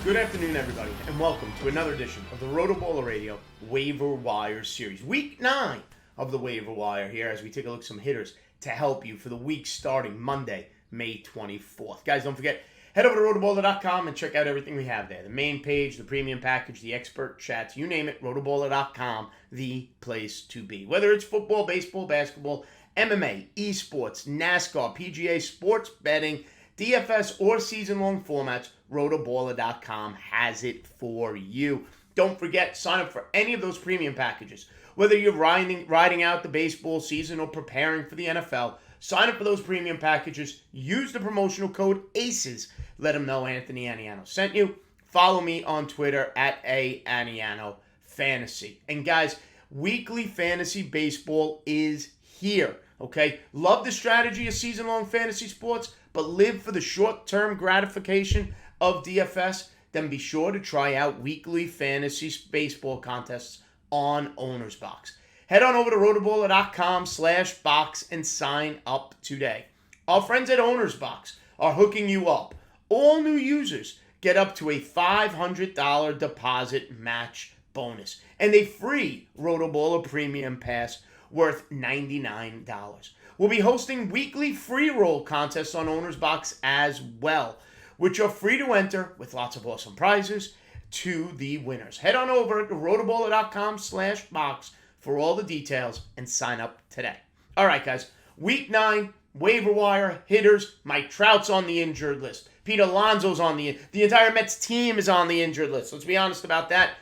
Good afternoon, everybody, and welcome to another edition of the RotoBaller Radio Waiver Wire Series. Week 9 of the Waiver Wire here as we take a look at some hitters to help you for the week starting Monday, May 24th. Guys, don't forget, head over to rotoballer.com and check out everything we have there. The main page, the premium package, the expert chats, you name it, rotoballer.com, the place to be. Whether it's football, baseball, basketball, MMA, esports, NASCAR, PGA, sports betting, DFS, or season-long formats, rotoballer.com has it for you. Don't forget, sign up for any of those premium packages. Whether you're riding out the baseball season or preparing for the NFL, sign up for those premium packages. Use the promotional code ACES. Let them know Anthony Aniano sent you. Follow me on Twitter at @ANianoFantasy. And guys, weekly fantasy baseball is here, okay? Love the strategy of season-long fantasy sports, but live for the short-term gratification of DFS, then be sure to try out weekly fantasy baseball contests on Owner's Box. Head on over to rotoballer.com/box and sign up today. Our friends at Owner's Box are hooking you up. All new users get up to a $500 deposit match bonus and a free RotoBaller Premium Pass worth $99. We'll be hosting weekly free roll contests on Owner's Box as well, which are free to enter with lots of awesome prizes to the winners. Head on over to rotoballer.com/box for all the details and sign up today. All right, guys, week 9, waiver wire, hitters. Mike Trout's on the injured list. Pete Alonso's on the entire Mets team is on the injured list. Let's be honest about that.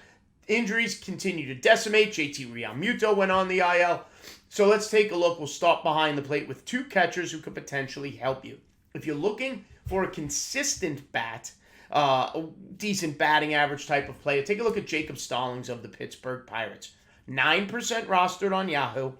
Injuries continue to decimate. JT Realmuto went on the IL. So let's take a look. We'll start behind the plate with 2 catchers who could potentially help you. If you're looking for a consistent bat, decent batting average type of player, take a look at Jacob Stallings of the Pittsburgh Pirates. 9% rostered on Yahoo.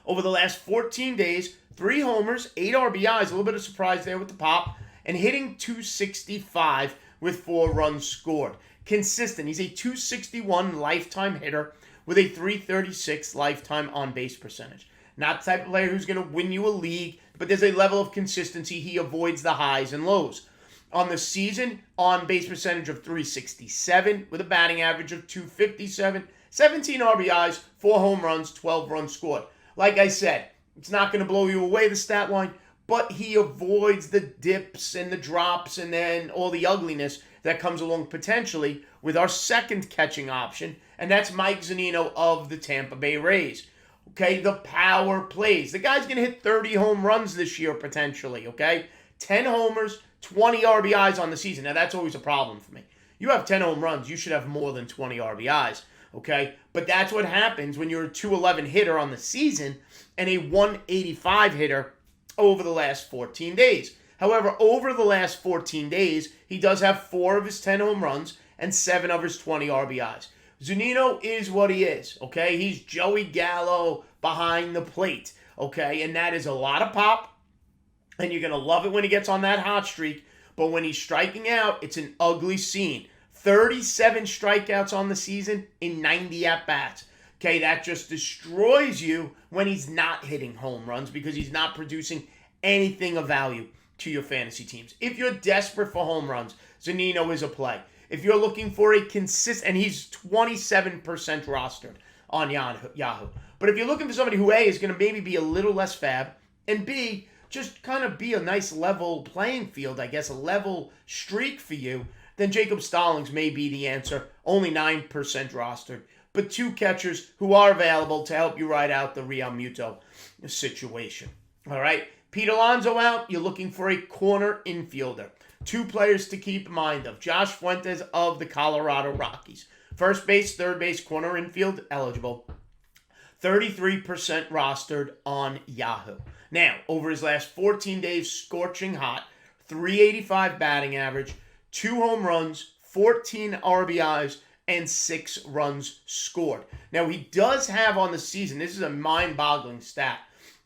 Over the last 14 days, 3 homers, 8 RBIs, a little bit of surprise there with the pop, and hitting .265 with 4 runs scored. Consistent. He's a .261 lifetime hitter with a .336 lifetime on-base percentage. Not the type of player who's going to win you a league, but there's a level of consistency. He avoids the highs and lows. On the season, on-base percentage of .367 with a batting average of .257, 17 RBIs, 4 home runs, 12 runs scored. Like I said, it's not going to blow you away, the stat line, but he avoids the dips and the drops and then all the ugliness that comes along potentially with our second catching option, and that's Mike Zunino of the Tampa Bay Rays. Okay, the power plays. The guy's going to hit 30 home runs this year potentially, okay? 10 homers, 20 RBIs on the season. Now, that's always a problem for me. You have 10 home runs, you should have more than 20 RBIs, okay? But that's what happens when you're a .211 hitter on the season and a .185 hitter over the last 14 days. However, over the last 14 days, he does have 4 of his 10 home runs and 7 of his 20 RBIs. Zunino is what he is, okay? He's Joey Gallo behind the plate, okay? And that is a lot of pop, and you're going to love it when he gets on that hot streak. But when he's striking out, it's an ugly scene. 37 strikeouts on the season in 90 at-bats. Okay, that just destroys you when he's not hitting home runs because he's not producing anything of value to your fantasy teams. If you're desperate for home runs, Zunino is a play. If you're looking for a consistent, and he's 27% rostered on Yahoo. But if you're looking for somebody who, A, is going to maybe be a little less fab, and B, just kind of be a nice level playing field, I guess, a level streak for you, then Jacob Stallings may be the answer. Only 9% rostered. But 2 catchers who are available to help you ride out the Realmuto situation. All right? Pete Alonso out. You're looking for a corner infielder. 2 players to keep in mind of. Josh Fuentes of the Colorado Rockies. First base, third base, corner infield eligible. 33% rostered on Yahoo. Now, over his last 14 days, scorching hot. .385 batting average. 2 home runs, 14 RBIs, and 6 runs scored. Now, he does have on the season, this is a mind-boggling stat.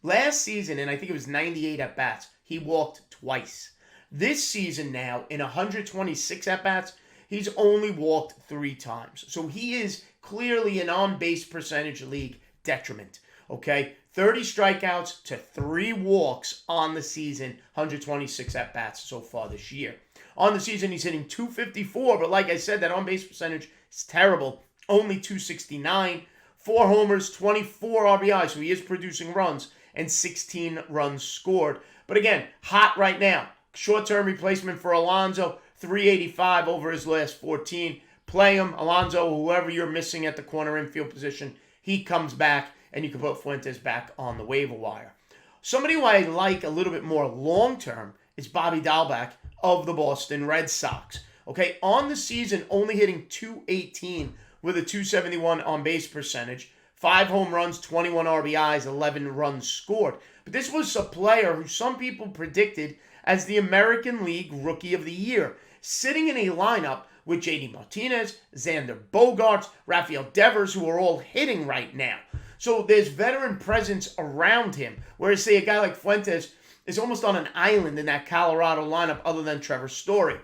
Last season, and I think it was 98 at-bats, he walked twice. This season now, in 126 at-bats, he's only walked 3 times. So he is clearly an on-base percentage league detriment, okay? 30 strikeouts to 3 walks on the season, 126 at-bats so far this year. On the season, he's hitting .254, but like I said, that on-base percentage is terrible, only .269. 4 homers, 24 RBI, so he is producing runs, and 16 runs scored. But again, hot right now. Short-term replacement for Alonso, 385 over his last 14. Play him, Alonso, whoever you're missing at the corner infield position, he comes back, and you can put Fuentes back on the waiver wire. Somebody who I like a little bit more long-term is Bobby Dalbec of the Boston Red Sox. Okay, on the season, only hitting .218 with a .271 on-base percentage, 5 home runs, 21 RBIs, 11 runs scored. But this was a player who some people predicted as the American League Rookie of the Year, sitting in a lineup with J.D. Martinez, Xander Bogaerts, Rafael Devers, who are all hitting right now. So there's veteran presence around him, whereas, say, a guy like Fuentes is almost on an island in that Colorado lineup other than Trevor Story.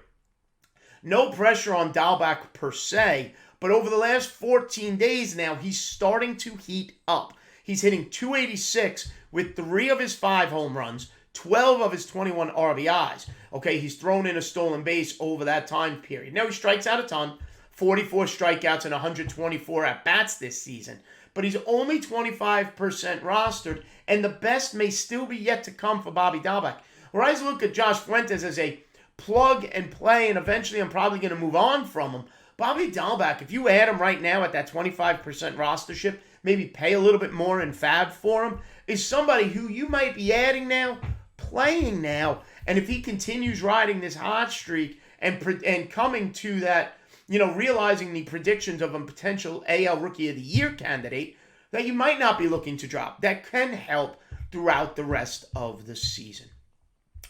No pressure on Dalbec per se, but over the last 14 days now, he's starting to heat up. He's hitting .286 with 3 of his 5 home runs, 12 of his 21 RBIs. Okay, he's thrown in a stolen base over that time period. Now, he strikes out a ton, 44 strikeouts and 124 at-bats this season. But he's only 25% rostered, and the best may still be yet to come for Bobby Dalbec. Whereas I look at Josh Fuentes as a plug and play, and eventually I'm probably going to move on from him. Bobby Dalbec, if you add him right now at that 25% rostership, maybe pay a little bit more in fab for him, is somebody who you might be adding now, playing now, and if he continues riding this hot streak and coming to that, realizing the predictions of a potential AL Rookie of the Year candidate, that you might not be looking to drop. That can help throughout the rest of the season.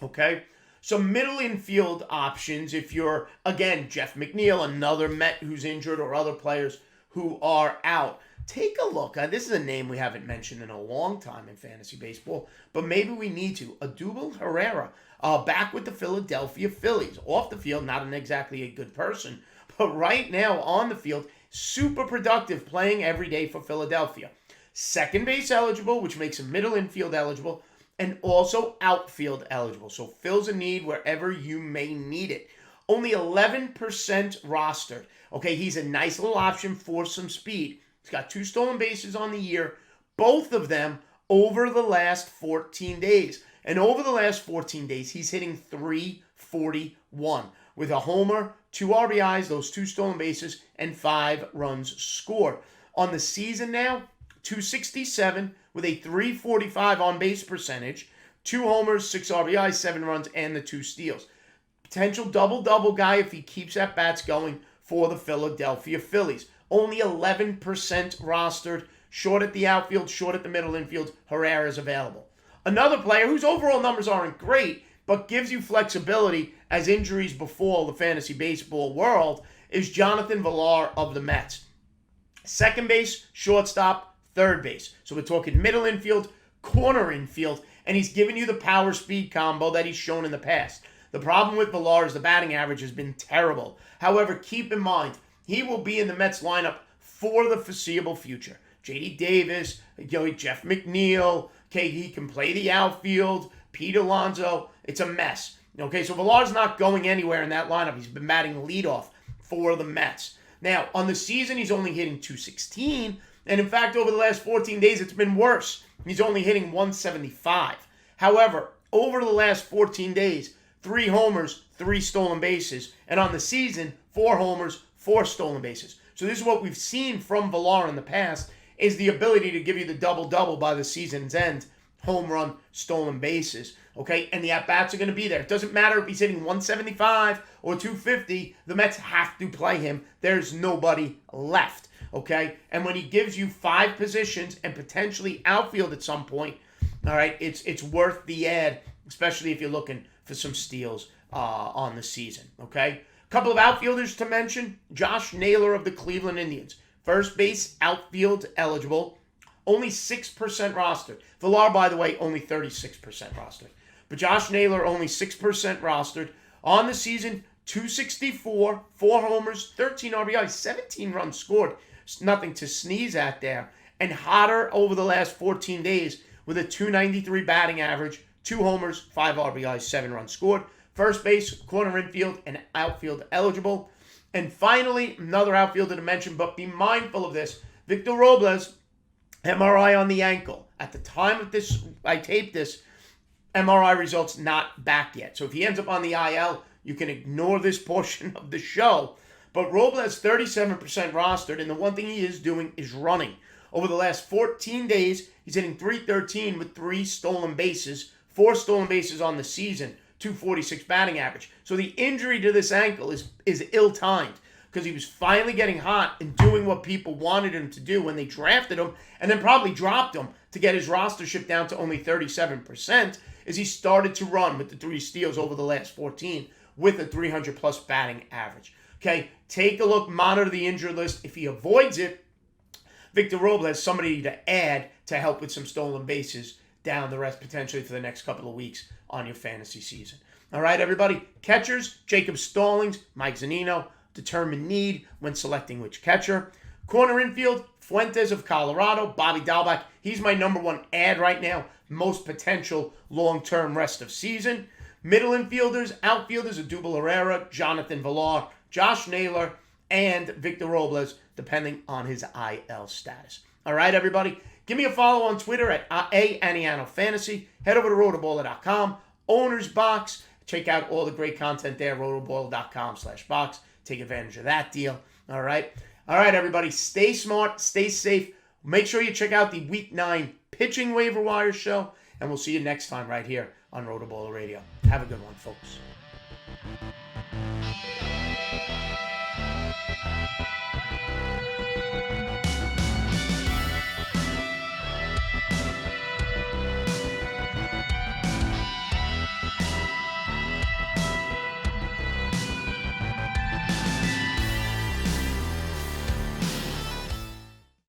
Okay? Some middle infield options if you're, again, Jeff McNeil, another Met who's injured, or other players who are out. Take a look. This is a name we haven't mentioned in a long time in fantasy baseball, but maybe we need to. Odubel Herrera, back with the Philadelphia Phillies. Off the field, not exactly a good person, but right now on the field, super productive, playing every day for Philadelphia. Second base eligible, which makes him middle infield eligible, and also outfield eligible. So fills a need wherever you may need it. Only 11% rostered. Okay, he's a nice little option for some speed. He's got 2 stolen bases on the year, both of them over the last 14 days. And over the last 14 days, he's hitting .341 with a homer, 2 RBIs, those 2 stolen bases, and 5 runs scored. On the season now, .267 with a .345 on-base percentage, 2 homers, 6 RBIs, 7 runs, and the 2 steals. Potential double-double guy if he keeps at-bats going for the Philadelphia Phillies. Only 11% rostered, short at the outfield, short at the middle infield. Herrera is available. Another player whose overall numbers aren't great, but gives you flexibility as injuries befall the fantasy baseball world, is Jonathan Villar of the Mets. Second base, shortstop, third base. So we're talking middle infield, corner infield, and he's giving you the power-speed combo that he's shown in the past. The problem with Villar is the batting average has been terrible. However, keep in mind, he will be in the Mets lineup for the foreseeable future. J.D. Davis, Jeff McNeil, okay, he can play the outfield, Pete Alonso. It's a mess. Okay, so Villar's not going anywhere in that lineup. He's been batting leadoff for the Mets. Now, on the season, he's only hitting .216, and in fact, over the last 14 days, it's been worse. He's only hitting .175. However, over the last 14 days, 3 homers, 3 stolen bases, and on the season, 4 homers, 4 stolen bases. So this is what we've seen from Villar in the past, is the ability to give you the double-double by the season's end, home run, stolen bases. Okay, and the at-bats are going to be there. It doesn't matter if he's hitting 175 or 250. The Mets have to play him. There's nobody left. Okay, and when he gives you 5 positions and potentially outfield at some point, all right, it's worth the ad, especially if you're looking for some steals on the season. Okay, a couple of outfielders to mention: Josh Naylor of the Cleveland Indians, first base, outfield eligible, only 6% rostered. Villar, by the way, only 36% rostered. But Josh Naylor, only 6% rostered. On the season, .264, 4 homers, 13 RBIs, 17 runs scored. It's nothing to sneeze at there. And hotter over the last 14 days with a 293 batting average, 2 homers, 5 RBIs, 7 runs scored. First base, corner infield, and outfield eligible. And finally, another outfielder to mention, but be mindful of this. Victor Robles, MRI on the ankle. At the time of this, I taped this, MRI results not back yet. So if he ends up on the IL, you can ignore this portion of the show. But Robles 37% rostered, and the one thing he is doing is running. Over the last 14 days, he's hitting .313 with 3 stolen bases, 4 stolen bases on the season, 246 batting average. So the injury to this ankle is ill-timed because he was finally getting hot and doing what people wanted him to do when they drafted him, and then probably dropped him to get his rostership down to only 37%, as he started to run with the 3 steals over the last 14 with a 300-plus batting average. Okay, take a look, monitor the injured list. If he avoids it, Victor Robles, somebody to add to help with some stolen bases down the rest potentially for the next couple of weeks on your fantasy season. All right, everybody. Catchers, Jacob Stallings, Mike Zunino, determine need when selecting which catcher. Corner infield, Fuentes of Colorado, Bobby Dalbec. He's my number 1 ad right now. Most potential long-term rest of season. Middle infielders, outfielders, Odubel Herrera, Jonathan Villar, Josh Naylor, and Victor Robles, depending on his IL status. All right, everybody. Give me a follow on Twitter at Aniano Fantasy. Head over to rotoballer.com. Owner's Box. Check out all the great content there, rotoballer.com/box. Take advantage of that deal. All right. All right, everybody. Stay smart. Stay safe. Make sure you check out the Week 9 Pitching Waiver Wire show, and we'll see you next time right here on RotoBaller Radio. Have a good one, folks.